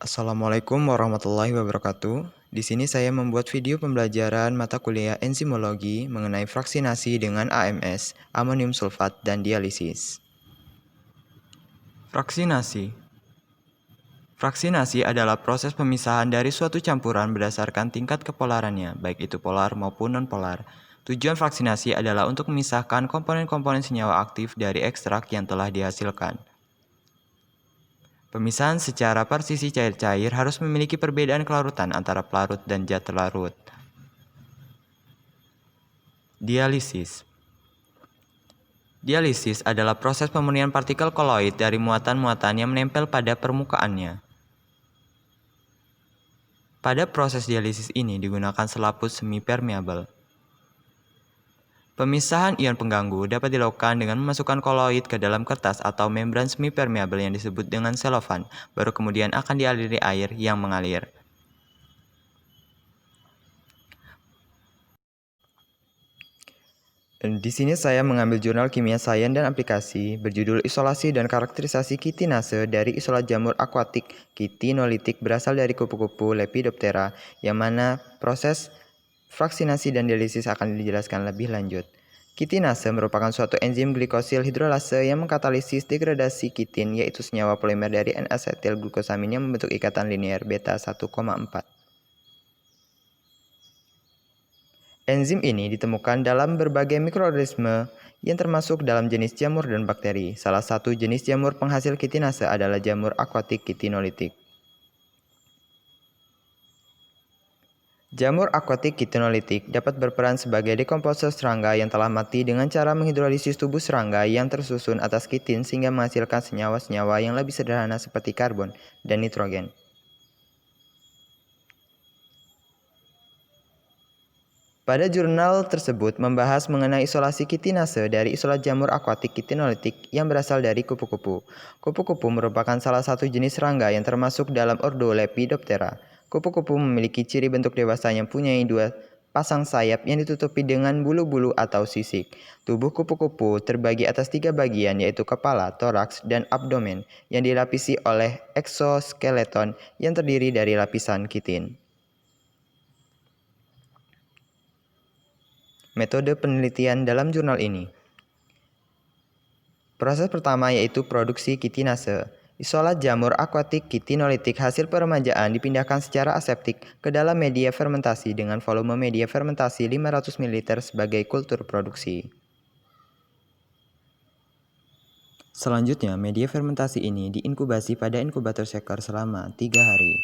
Assalamualaikum warahmatullahi wabarakatuh. Di sini saya membuat video pembelajaran mata kuliah enzimologi mengenai fraksinasi dengan AMS, amonium sulfat, dan dialisis. Fraksinasi. Fraksinasi adalah proses pemisahan dari suatu campuran berdasarkan tingkat kepolarannya, baik itu polar maupun nonpolar. Tujuan fraksinasi adalah untuk memisahkan komponen-komponen senyawa aktif dari ekstrak yang telah dihasilkan. Pemisahan secara parsisi cair-cair harus memiliki perbedaan kelarutan antara pelarut dan zat larut. Dialisis. Dialisis adalah proses pemurnian partikel koloid dari muatan-muatan yang menempel pada permukaannya. Pada proses dialisis ini digunakan selaput semi-permeabel. Pemisahan ion pengganggu dapat dilakukan dengan memasukkan koloid ke dalam kertas atau membran semi-permeabel yang disebut dengan selofan, baru kemudian akan dialiri air yang mengalir. Di sini saya mengambil jurnal kimia sains dan aplikasi berjudul Isolasi dan Karakterisasi Kitinase dari isolat jamur akuatik kitinolitik berasal dari kupu-kupu Lepidoptera, yang mana proses fraksinasi dan dialisis akan dijelaskan lebih lanjut. Kitinase merupakan suatu enzim glikosil hidrolase yang mengkatalisis degradasi kitin, yaitu senyawa polimer dari N-asetil glukosamin yang membentuk ikatan linear beta 1,4. Enzim ini ditemukan dalam berbagai mikroorganisme yang termasuk dalam jenis jamur dan bakteri. Salah satu jenis jamur penghasil kitinase adalah jamur akuatik kitinolitik. Jamur akuatik kitinolitik dapat berperan sebagai dekomposer serangga yang telah mati dengan cara menghidrolisis tubuh serangga yang tersusun atas kitin sehingga menghasilkan senyawa-senyawa yang lebih sederhana seperti karbon dan nitrogen. Pada jurnal tersebut membahas mengenai isolasi kitinase dari isolat jamur akuatik kitinolitik yang berasal dari kupu-kupu. Kupu-kupu merupakan salah satu jenis serangga yang termasuk dalam ordo Lepidoptera. Kupu-kupu memiliki ciri bentuk dewasa yang mempunyai dua pasang sayap yang ditutupi dengan bulu-bulu atau sisik. Tubuh kupu-kupu terbagi atas 3 bagian, yaitu kepala, toraks, dan abdomen, yang dilapisi oleh eksoskeleton yang terdiri dari lapisan kitin. Metode penelitian dalam jurnal ini. Proses pertama yaitu produksi kitinase. Isolat jamur akuatik kitinolitik hasil peremajaan dipindahkan secara aseptik ke dalam media fermentasi dengan volume media fermentasi 500 ml sebagai kultur produksi. Selanjutnya, media fermentasi ini diinkubasi pada inkubator shaker selama 3 hari.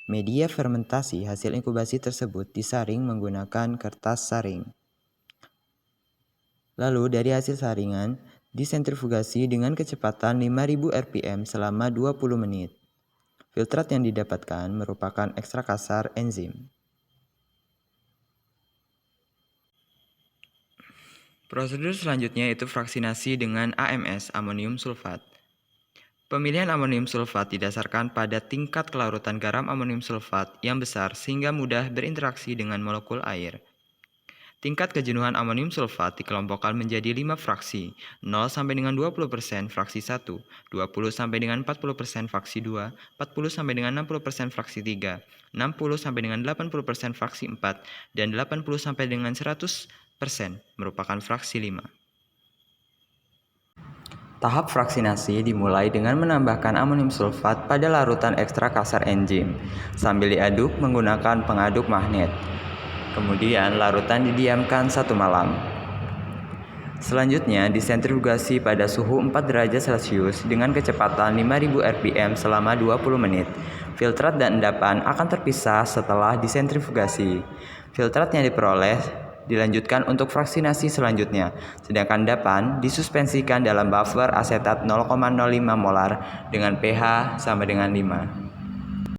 Media fermentasi hasil inkubasi tersebut disaring menggunakan kertas saring. Lalu dari hasil saringan, disentrifugasi dengan kecepatan 5000 rpm selama 20 menit. Filtrat yang didapatkan merupakan ekstrak kasar enzim. Prosedur selanjutnya yaitu fraksinasi dengan AMS, amonium sulfat. Pemilihan amonium sulfat didasarkan pada tingkat kelarutan garam amonium sulfat yang besar sehingga mudah berinteraksi dengan molekul air. Tingkat kejenuhan amonium sulfat dikelompokkan menjadi 5 fraksi, 0 sampai dengan 20% fraksi 1, 20 sampai dengan 40% fraksi 2, 40 sampai dengan 60% fraksi 3, 60 sampai dengan 80% fraksi 4, dan 80 sampai dengan 100% merupakan fraksi 5. Tahap fraksinasi dimulai dengan menambahkan amonium sulfat pada larutan ekstrak kasar enzim, sambil diaduk menggunakan pengaduk magnet. Kemudian larutan didiamkan 1 malam. Selanjutnya disentrifugasi pada suhu 4 derajat Celcius dengan kecepatan 5000 rpm selama 20 menit. Filtrat dan endapan akan terpisah setelah disentrifugasi. Filtrat yang diperoleh dilanjutkan untuk fraksinasi selanjutnya, sedangkan endapan disuspensikan dalam buffer asetat 0,05 molar dengan pH sama dengan 5.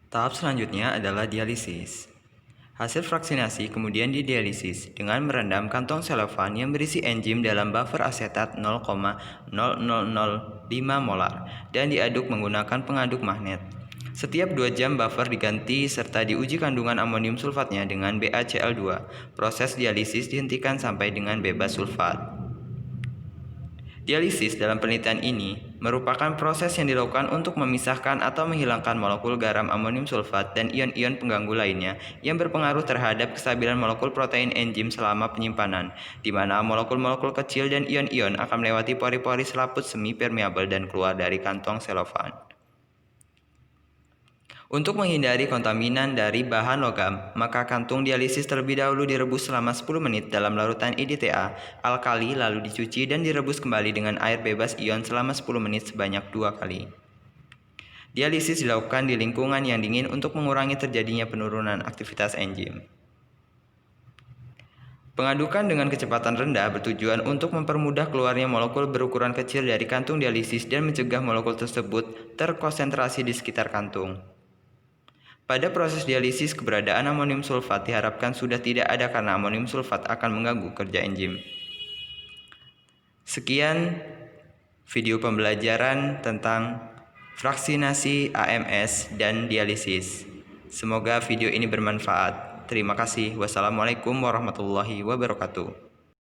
Tahap selanjutnya adalah dialisis. Hasil fraksinasi kemudian didialisis dengan merendam kantong selofan yang berisi enzim dalam buffer asetat 0,0005 molar dan diaduk menggunakan pengaduk magnet. Setiap 2 jam buffer diganti serta diuji kandungan amonium sulfatnya dengan BaCl2. Proses dialisis dihentikan sampai dengan bebas sulfat. Dialisis dalam penelitian ini merupakan proses yang dilakukan untuk memisahkan atau menghilangkan molekul garam amonium sulfat dan ion-ion pengganggu lainnya yang berpengaruh terhadap kestabilan molekul protein enzim selama penyimpanan, di mana molekul-molekul kecil dan ion-ion akan melewati pori-pori selaput semi permeabel dan keluar dari kantong selofan. Untuk menghindari kontaminan dari bahan logam, maka kantung dialisis terlebih dahulu direbus selama 10 menit dalam larutan EDTA alkali lalu dicuci dan direbus kembali dengan air bebas ion selama 10 menit sebanyak 2 kali. Dialisis dilakukan di lingkungan yang dingin untuk mengurangi terjadinya penurunan aktivitas enzim. Pengadukan dengan kecepatan rendah bertujuan untuk mempermudah keluarnya molekul berukuran kecil dari kantung dialisis dan mencegah molekul tersebut terkonsentrasi di sekitar kantung. Pada proses dialisis, keberadaan amonium sulfat diharapkan sudah tidak ada karena amonium sulfat akan mengganggu kerja enzim. Sekian video pembelajaran tentang fraksinasi AMS dan dialisis. Semoga video ini bermanfaat. Terima kasih. Wassalamualaikum warahmatullahi wabarakatuh.